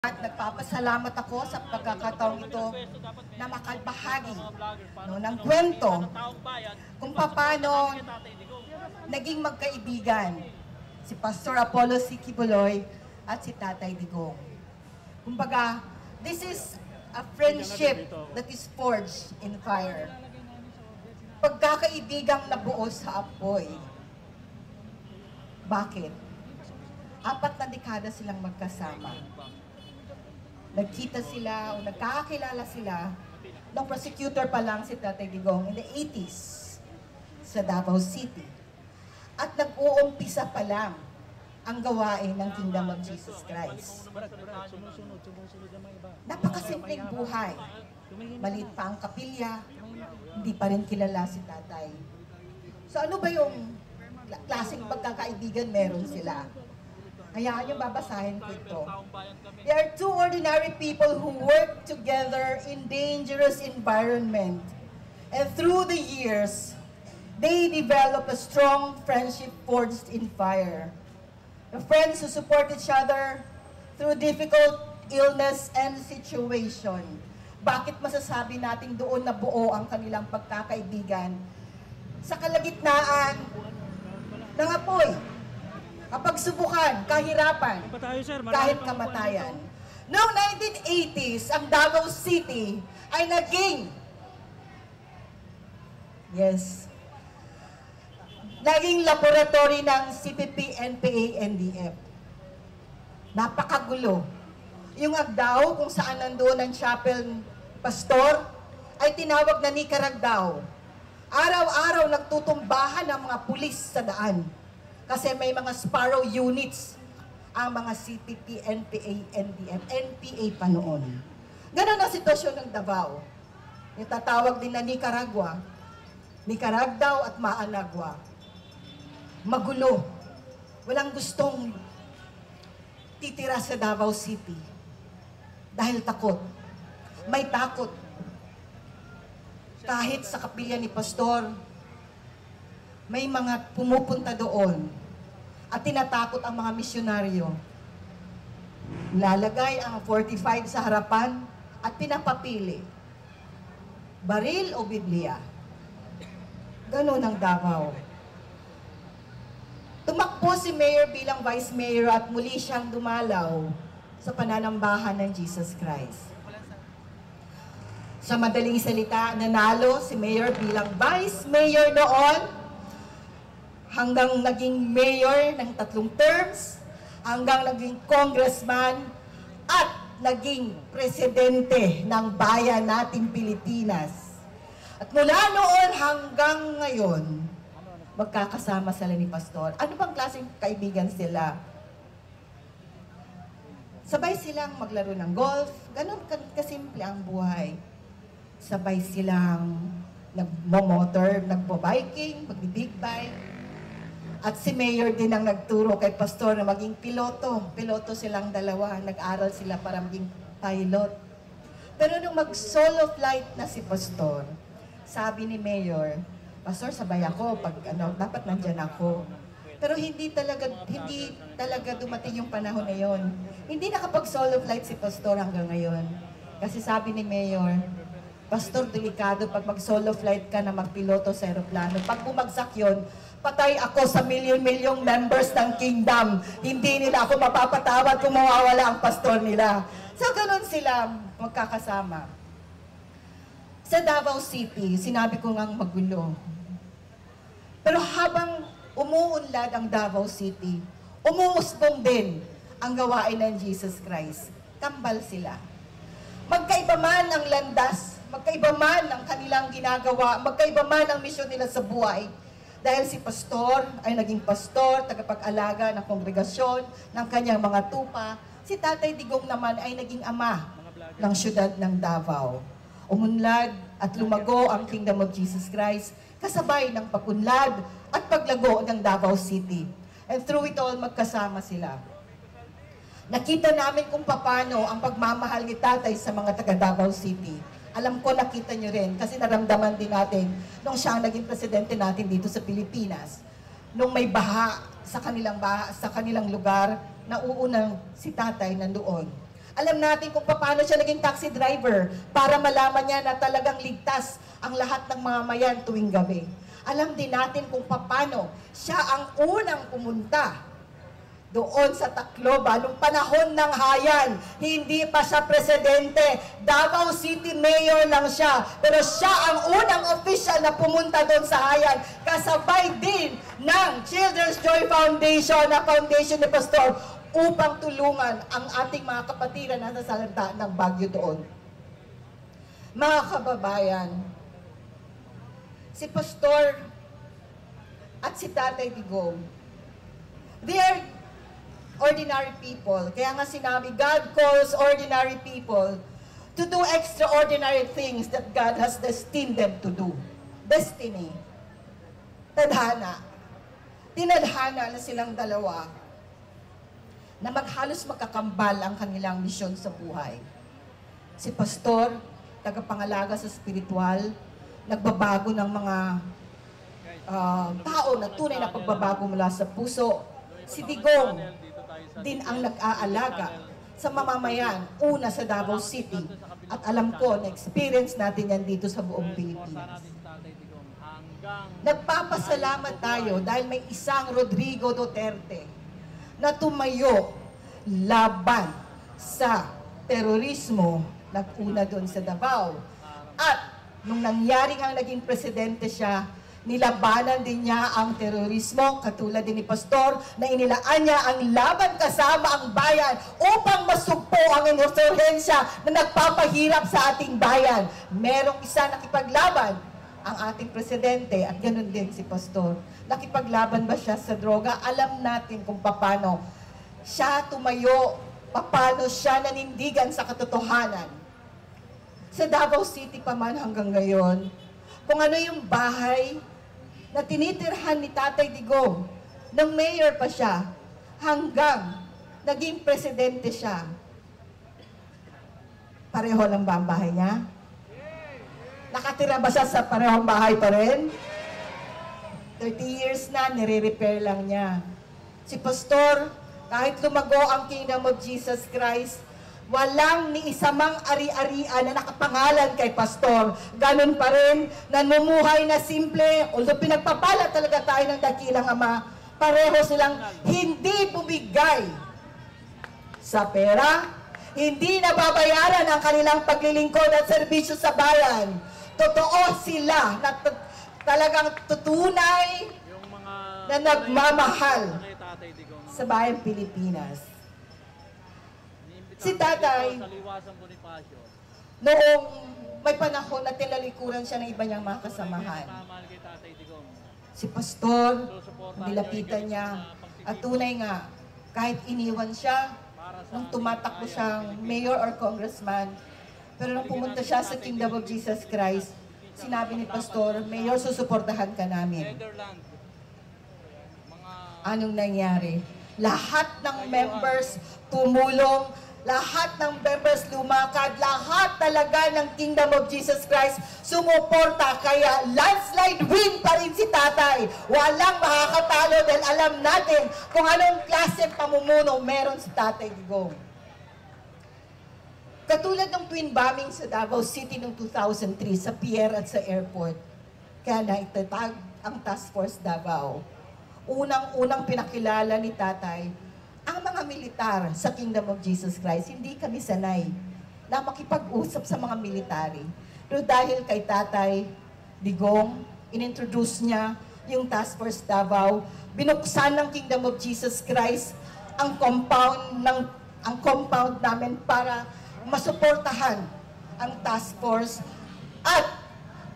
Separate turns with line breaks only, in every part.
At nagpapasalamat ako sa pagkakataong ito na makabahagi ng kwento kung paano naging magkaibigan si Pastor Apollo C. Kibuloy at si Tatay Digong. Kumbaga, this is a friendship that is forged in fire. Pagkakaibigang nabuo sa apoy. Bakit? 4 na dekada silang magkasama. Nagkita sila o nagkakakilala sila nung prosecutor pa lang si Tatay Digong in the 80s sa Davao City. At nag-uumpisa pa lang ang gawain ng Kingdom of Jesus Christ. Napakasimpleng buhay. Maliit pa ang kapilya, hindi pa rin kilala si Tatay. So ano ba yung klaseng pagkakaibigan meron sila? Hayaan nyo babasahin ko ito. They are two ordinary people who work together in dangerous environment. And through the years, they develop a strong friendship forged in fire. The friends who support each other through difficult illness and situation. Bakit masasabi natin doon na buo ang kanilang pagkakaibigan? Sa kalagitnaan ng apoy. Kapag subukan, kahirapan, kahit kamatayan. Noong 1980s, ang Davao City ay naging laboratory ng CPP, NPA, NDF. Napakagulo. Yung Agdao, kung saan nandoon ang chapel pastor, ay tinawag na Nicaragdao. Araw-araw nagtutumbahan ang mga pulis sa daan. Kasi may mga Sparrow units ang mga CPP, NPA, NDF, NPA pa noon. Ganon ang sitwasyon ng Davao. Itatawag din na Nicaragua, Nicaragdao at Maanagua. Magulo. Walang gustong titira sa Davao City. Dahil takot. May takot. Kahit sa kapilya ni Pastor, may mga pumupunta doon at tinatakot ang mga misyonaryo. Lalagay ang 45 sa harapan at pinapapili. Baril o Biblia? Ganun ang Davao. Tumakbo si Mayor bilang Vice Mayor at muli siyang dumalaw sa pananambahan ng Jesus Christ. Sa madaling salita, nanalo si Mayor bilang Vice Mayor noon hanggang naging mayor ng 3 terms, hanggang naging congressman, at naging presidente ng bayan nating Pilipinas. At mula noon hanggang ngayon, magkakasama sila ni Pastor. Ano bang klaseng kaibigan sila? Sabay silang maglaro ng golf, ganun kasimple ang buhay. Sabay silang nagmo-motor, nagbo-biking, magbi-big bike. At si Mayor din ang nagturo kay Pastor na maging piloto. Piloto silang dalawa. Nag-aral sila para maging pilot. Pero nung mag-solo flight na si Pastor, sabi ni Mayor, Pastor, sabay ako. Dapat nandyan ako. Pero hindi talaga dumating yung panahon na yon. Hindi nakapag-solo flight si Pastor hanggang ngayon. Kasi sabi ni Mayor, Pastor, delikado pag mag-solo flight ka na magpiloto sa aeroplano. Pag bumagsak yon, patay ako sa milyon-milyong members ng kingdom. Hindi nila ako mapapatawad kung mawawala ang pastor nila. So, ganun sila magkakasama. Sa Davao City, sinabi ko ngang magulo. Pero habang umuunlad ang Davao City, umuusbong din ang gawain ng Jesus Christ. Kambal sila. Magkaiba man ang landas, magkaiba man ang kanilang ginagawa, magkaiba man ang misyon nila sa buhay. Dahil si Pastor ay naging pastor, tagapag-alaga ng kongregasyon, ng kanyang mga tupa, si Tatay Digong naman ay naging ama ng syudad ng Davao. Umunlad at lumago ang Kingdom of Jesus Christ, kasabay ng pag-unlad at paglago ng Davao City. And through it all, magkasama sila. Nakita namin kung paano ang pagmamahal ni Tatay sa mga taga Davao City. Alam ko nakita nyo rin kasi naramdaman din natin nung siya ang naging presidente natin dito sa Pilipinas. Nung may baha sa kanilang lugar, nauunang si Tatay nandoon. Alam natin kung paano siya naging taxi driver para malaman niya na talagang ligtas ang lahat ng mamamayan tuwing gabi. Alam din natin kung paano siya ang unang pumunta doon sa Tacloban, nung panahon ng Hayan, hindi pa siya presidente, Davao City Mayor lang siya, pero siya ang unang official na pumunta doon sa Hayan, kasabay din ng Children's Joy Foundation, na foundation ni Pastor, upang tulungan ang ating mga kapatiran na nasa salanta ng Baguio doon. Mga kababayan, si Pastor at si Tatay Digong, they are ordinary people. Kaya nga sinabi, God calls ordinary people to do extraordinary things that God has destined them to do. Destiny. Tadhana. Tinadhana na silang dalawa na maghalos magkakambal ang kanilang misyon sa buhay. Si Pastor, tagapangalaga sa spiritual, nagbabago ng mga tao na tunay na pagbabago mula sa puso. Si Digong, din ang nag-aalaga sa mamamayan, una sa Davao City. At alam ko, na-experience natin yan dito sa buong Pilipinas. Nagpapasalamat tayo dahil may isang Rodrigo Duterte na tumayo laban sa terorismo, nag-una doon sa Davao. At nung nangyari nga naging presidente siya, nilabanan din niya ang terorismo, katulad din ni Pastor, na inilaan niya ang laban kasama ang bayan upang masugpo ang insurhensya na nagpapahirap sa ating bayan. Merong isa nakipaglaban, ang ating presidente, at ganun din si Pastor. Nakipaglaban ba siya sa droga? Alam natin kung paano siya tumayo, paano siya nanindigan sa katotohanan. Sa Davao City pa man hanggang ngayon, kung ano yung bahay na tinitirhan ni Tatay Digong, nung mayor pa siya, hanggang naging presidente siya. Pareho lang ba ang bahay niya? Nakatira ba siya sa parehong bahay pa rin? 30 years na, nire-repair lang niya. Si Pastor, kahit lumago ang Kingdom of Jesus Christ, walang ni isamang ari-arian na nakapangalan kay Pastor. Ganun pa rin, namumuhay na simple, although pinagpapala talaga tayo ng dakilang Ama, pareho silang hindi bumigay sa pera, hindi nababayaran ang kanilang paglilingkod at serbisyo sa bayan. Totoo sila na talagang tutunay na nagmamahal sa bayang Pilipinas. Si Tatay, noong may panahon na tinalikuran siya ng iba niyang mga kasamahan. Si Pastor, nilapitan niya, at tunay nga, kahit iniwan siya, nung tumatakbo siyang mayor or congressman, pero nung pumunta siya sa Kingdom of Jesus Christ, sinabi ni Pastor, Mayor, susuportahan ka namin. Anong nangyari? Lahat ng members tumulong, lahat ng members lumakad, lahat talaga ng Kingdom of Jesus Christ sumuporta. Kaya landslide win pa rin si Tatay. Walang makakatalo dahil alam natin kung anong klaseng pamumuno meron si Tatay Digong. Katulad ng twin bombing sa Davao City noong 2003 sa pier at sa airport, kaya naitatag ang Task Force Davao. Unang-unang pinakilala ni Tatay ang mga militar sa Kingdom of Jesus Christ. Hindi kami sanay na makipag-usap sa mga military. Pero dahil kay Tatay Digong, inintroduce niya yung Task Force Davao, binuksan ng Kingdom of Jesus Christ ang compound namin para masuportahan ang Task Force at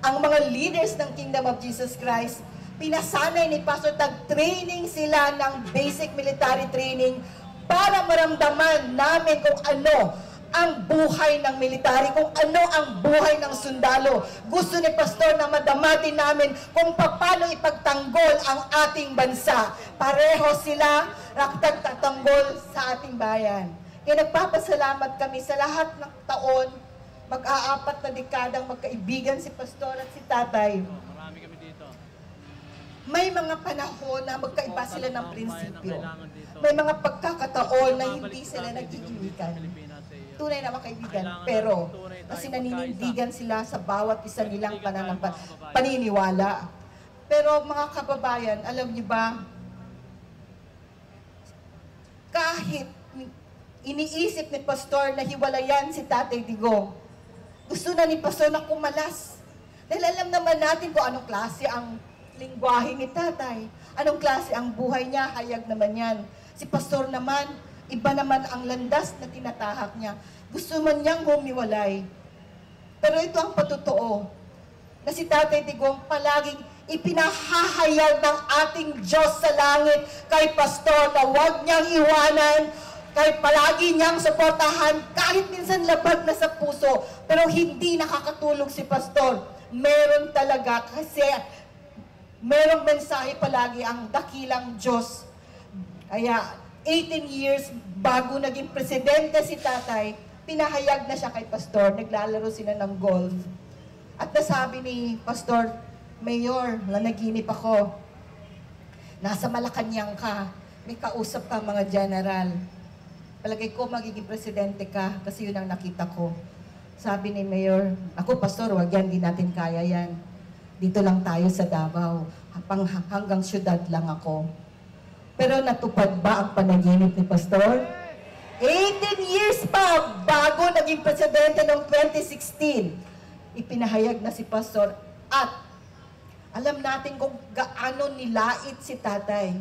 ang mga leaders ng Kingdom of Jesus Christ. Pinasanay ni Pastor, tag-training sila ng basic military training para maramdaman namin kung ano ang buhay ng military, kung ano ang buhay ng sundalo. Gusto ni Pastor na madamatin namin kung paano ipagtanggol ang ating bansa. Pareho sila nagtatanggol sa ating bayan. Kaya nagpapasalamat kami sa lahat ng taon, mag-aapat na dekadang magkaibigan si Pastor at si Tatay.
Marami kami dito.
May mga panahon na magkaiba sila ng prinsipyo. May mga pagkakataon na hindi sila nag-iiwikan. tunay na mga kaibigan. Pero, kasi naninindigan sila sa bawat isa nilang paniniwala. Pero mga kababayan, alam niyo ba, kahit iniisip ni Pastor na hiwalayan si Tatay Digong, gusto na ni Pastor na kumalas. Dahil alam naman natin kung anong klase ang lingwahe ni Tatay. Anong klase ang buhay niya, hayag naman yan. Si Pastor naman, iba naman ang landas na tinatahak niya. Gusto man niyang humiwalay. Pero ito ang patotoo, na si Tatay Digong palaging ipinahahayag ng ating Diyos sa langit kay Pastor na huwag niyang iwanan, kahit palagi niyang suportahan, kahit minsan labag na sa puso, pero hindi nakakatulog si Pastor. Meron talaga kasi merong mensahe palagi ang dakilang Diyos. Kaya 18 years bago naging presidente si Tatay, pinahayag na siya kay Pastor, naglalaro sila ng golf. At nasabi ni Pastor, Mayor, nanaginip ako. Nasa Malacanang ka, may kausap ka mga general. Palagay ko magiging presidente ka kasi yun ang nakita ko. Sabi ni Mayor, ako Pastor, wag yan, di natin kaya yan. Dito lang tayo sa Davao, hanggang syudad lang ako. Pero natupad ba ang panaginip ni Pastor? 18 years pa bago naging presidente noong 2016, ipinahayag na si Pastor at alam natin kung gaano nilait si Tatay.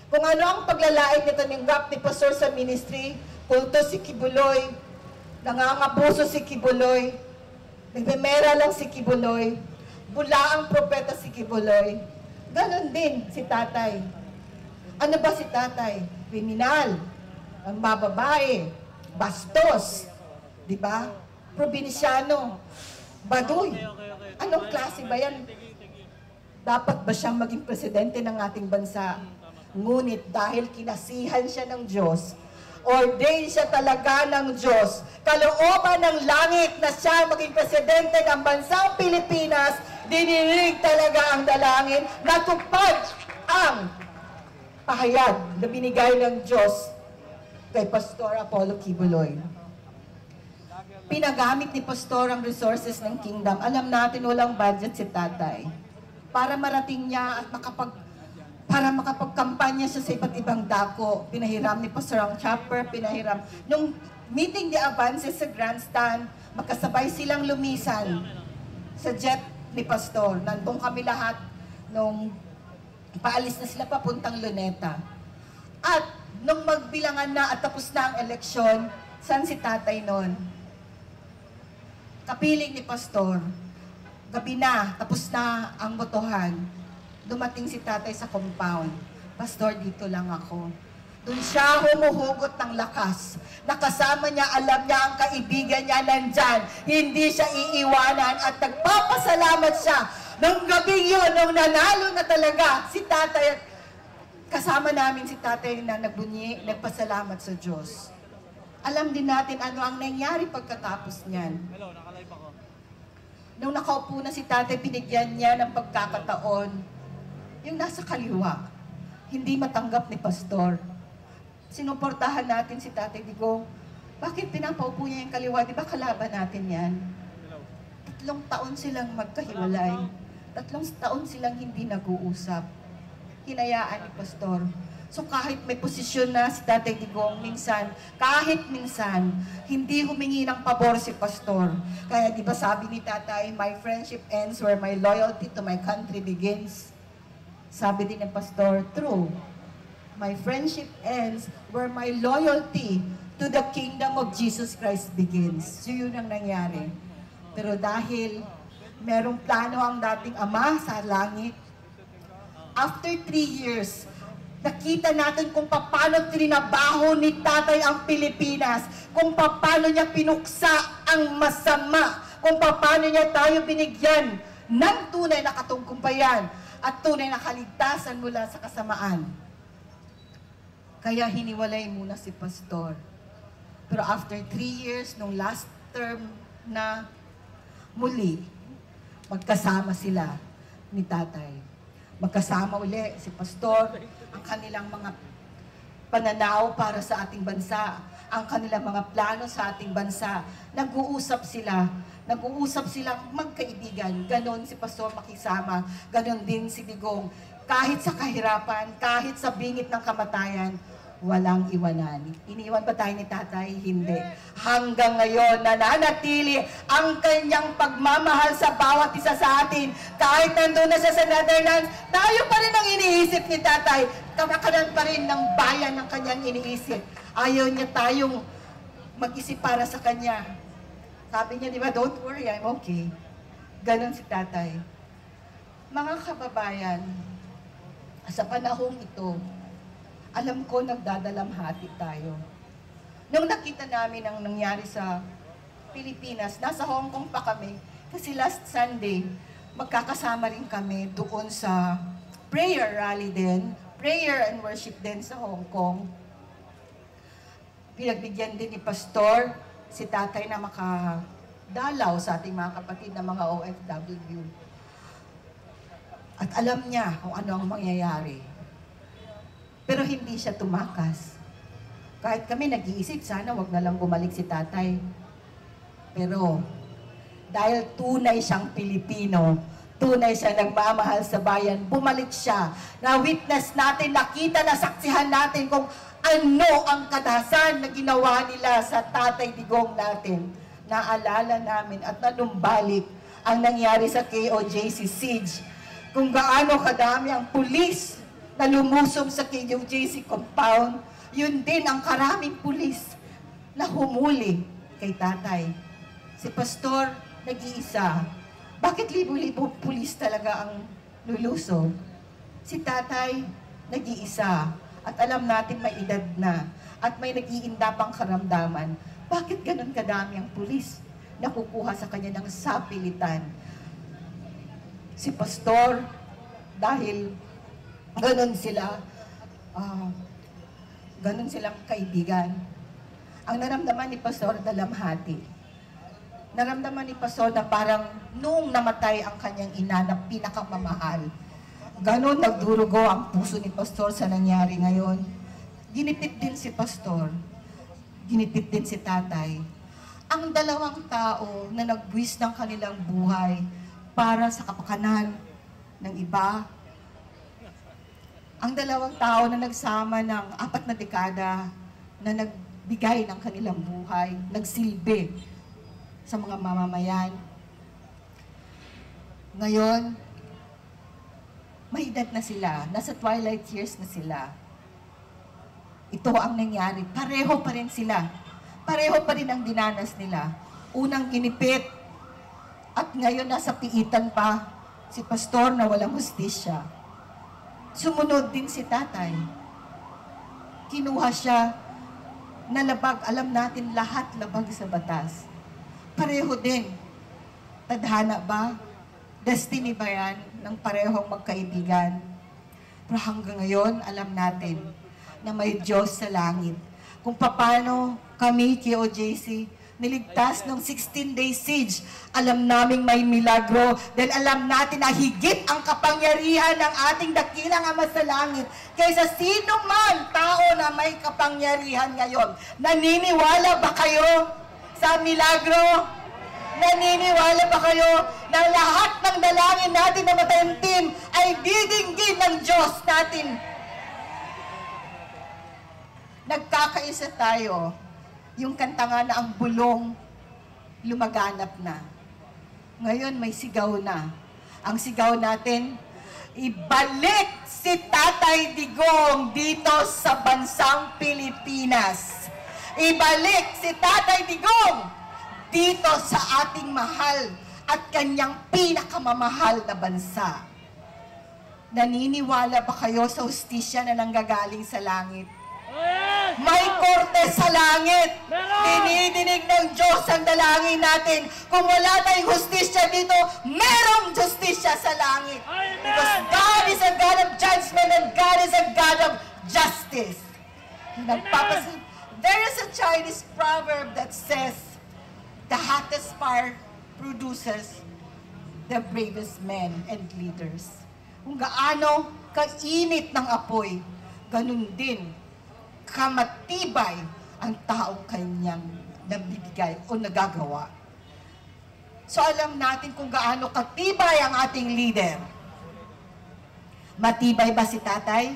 Kung ano ang paglalait nito ng rap ni Pastor sa ministry, kulto si Kibuloy, nangangabuso si Kibuloy, nagmemera lang si Kibuloy, bula ang propeta si Kibuloy. Ganon din si Tatay. Ano ba si Tatay? Kriminal, ang bababae, bastos, di ba? Probinsyano, baduy. Anong klase ba yan? Dapat ba siyang maging presidente ng ating bansa? Ngunit dahil kinasihan siya ng Diyos, ordain siya talaga ng Diyos, kalooban ng langit na siya maging presidente ng bansang Pilipinas, dinilig talaga ang dalangin, natupad ang pahayag na binigay ng Diyos kay Pastor Apollo Kibuloy. Pinagamit ni Pastor ang resources ng kingdom. Alam natin walang budget si Tatay. Para marating niya at para makapagkampanya siya sa iba't ibang dako. Pinahiram ni Pastor ang chopper, pinahiram. Nung meeting the advances sa grandstand, magkasabay silang lumisan sa jet ni Pastor. Nandun kami lahat nung paalis na sila papuntang Luneta. At nung magbilangan na at tapos na ang eleksyon, saan si Tatay noon? Kapiling ni Pastor. Gabi na, tapos na ang botohan. Dumating si Tatay sa compound. Pastor, dito lang ako. Doon siya humuhugot ng lakas. Nakasama niya, alam niya ang kaibigan niya nandyan. Hindi siya iiwanan at nagpapasalamat siya. Nung gabi yun, nung nanalo na talaga, si Tatay, kasama namin si Tatay na nagbunyi, nagpasalamat sa Diyos. Alam din natin ano ang nangyari pagkatapos niyan.
Hello, nakalive ako.
Nung nakaupo na si Tatay, binigyan niya ng pagkakataon. Yung nasa kaliwa, hindi matanggap ni Pastor. Sinuportahan natin si Tatay Digong. Bakit pinapaupo niya yung kaliwa? Di ba kalaban natin yan? 3 taon silang magkahiwalay. 3 taon silang hindi nag-uusap. Hinayaan ni Pastor. So kahit may posisyon na si Tatay Digong, kahit minsan, hindi humingi ng pabor si Pastor. Kaya di ba sabi ni Tatay, my friendship ends where my loyalty to my country begins. Sabi din ng Pastor, true. My friendship ends where my loyalty to the kingdom of Jesus Christ begins. So yun ang nangyari. Pero dahil merong plano ang dating Ama sa langit, after 3 years, nakita natin kung paano trinabaho ni Tatay ang Pilipinas, kung paano niya pinuksa ang masama, kung paano niya tayo binigyan ng tunay na katungkumpayan at tunay na kaligtasan mula sa kasamaan. Kaya hiniwalay muna si Pastor. Pero after 3 years, nung last term na muli, magkasama sila ni Tatay. Magkasama uli si Pastor, ang kanilang mga pananaw para sa ating bansa. ang kanilang mga plano sa ating bansa. Nag-uusap silang magkaibigan. Ganon si Pastor makisama, ganon din si Digong. Kahit sa kahirapan, kahit sa bingit ng kamatayan, walang iwanan. Iniwan ba tayo ni Tatay? Hindi. Hanggang ngayon, nananatili ang kanyang pagmamahal sa bawat isa sa atin. Kahit nandun na siya sa Netherlands, tayo pa rin ang iniisip ni Tatay. Kamakanan pa rin ng bayan ng kanyang iniisip. Ayaw niya tayong mag-isip para sa kanya. Sabi niya, di ba, don't worry, I'm okay. Ganon si Tatay. Mga kababayan, sa panahong ito, alam ko nagdadalamhati tayo. Nung nakita namin ang nangyari sa Pilipinas, nasa Hong Kong pa kami, kasi last Sunday, magkakasama rin kami doon sa prayer rally din, prayer and worship din sa Hong Kong. Pinagbigyan din ni Pastor si Tatay na makadalaw sa ating mga kapatid na mga OFW. At alam niya kung ano ang mangyayari. Pero hindi siya tumakas. Kahit kami nag-iisip, sana wag na lang bumalik si Tatay. Pero dahil tunay siyang Pilipino, tunay siya nagmamahal sa bayan, bumalik siya. Na-witness natin, nakita, nasaksihan natin kung ano ang kadasan na ginawa nila sa Tatay Digong natin. Naalala namin at nanumbalik ang nangyari sa KOJC siege. Kung gaano kadami ang pulis na lumusob sa KOJC compound, yun din ang karaming pulis na humuli kay Tatay. Si Pastor, nag-iisa. Bakit libo-libo pulis talaga ang lulusob? Si Tatay, nag-iisa. At alam natin may edad na. At may nag-iinda pang karamdaman. Bakit ganun kadami ang pulis na kukuha sa kanya ng sapilitan? Si Pastor, dahil ganun silang kaibigan. Ang naramdaman ni Pastor, dalamhati. Naramdaman ni Pastor na parang nung namatay ang kanyang ina na pinakamamahal. Ganun nagdurugo ang puso ni Pastor sa nangyari ngayon. Ginipit din si Pastor. Ginipit din si Tatay. Ang dalawang tao na nagbuwis ng kanilang buhay para sa kapakanan ng iba. Ang dalawang tao na nagsama ng 4 na dekada na nagbigay ng kanilang buhay, nagsilbi sa mga mamamayan. Ngayon, may edad na sila, nasa twilight years na sila. Ito ang nangyari. Pareho pa rin sila. Pareho pa rin ang dinanas nila. Unang ginipit at ngayon nasa piitan pa si Pastor na walang hustisya. Sumunod din si Tatay. Kinuha siya na labag. Alam natin lahat labag sa batas. Pareho din. Tadhana ba? Destiny ba yan ng parehong magkaibigan? Pero hanggang ngayon, alam natin na may Diyos sa langit. Kung paano kami, KOJC, niligtas ng 16-day siege. Alam naming may milagro dahil alam natin na higit ang kapangyarihan ng ating dakilang Ama sa langit kaysa sino man tao na may kapangyarihan ngayon. Naniniwala ba kayo sa milagro? Naniniwala ba kayo na lahat ng dalangin natin na mataimtim ay didinggin ng Diyos natin? Nagkakaisa tayo. Yung kanta nga na ang bulong lumaganap na. Ngayon may sigaw na. Ang sigaw natin, ibalik si Tatay Digong dito sa bansang Pilipinas. Ibalik si Tatay Digong dito sa ating mahal at kanyang pinakamamahal na bansa. Naniniwala ba kayo sa hustisya na nanggagaling sa langit? May korte sa langit. Dinidinig ng Diyos ang dalangin natin. Kung wala tayong hustisya dito, merong justisya sa langit. Because God is a God of judgment and God is a God of justice. There is a Chinese proverb that says, the hottest fire produces the bravest men and leaders. Kung gaano kainit ng apoy, ganun din kamatibay ang taong kanyang nabibigay o nagagawa. So alam natin kung gaano katibay ang ating leader. Matibay ba si tatay?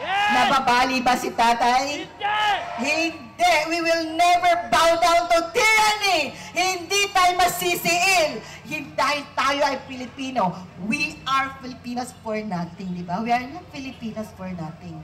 Yes!
Nababali ba si tatay?
Hindi!
Hindi! We will never bow down to tyranny! Hindi tayo masisiil! Dahil tayo ay Pilipino. We are Filipinas for nothing, di ba? We are not Filipinas for nothing.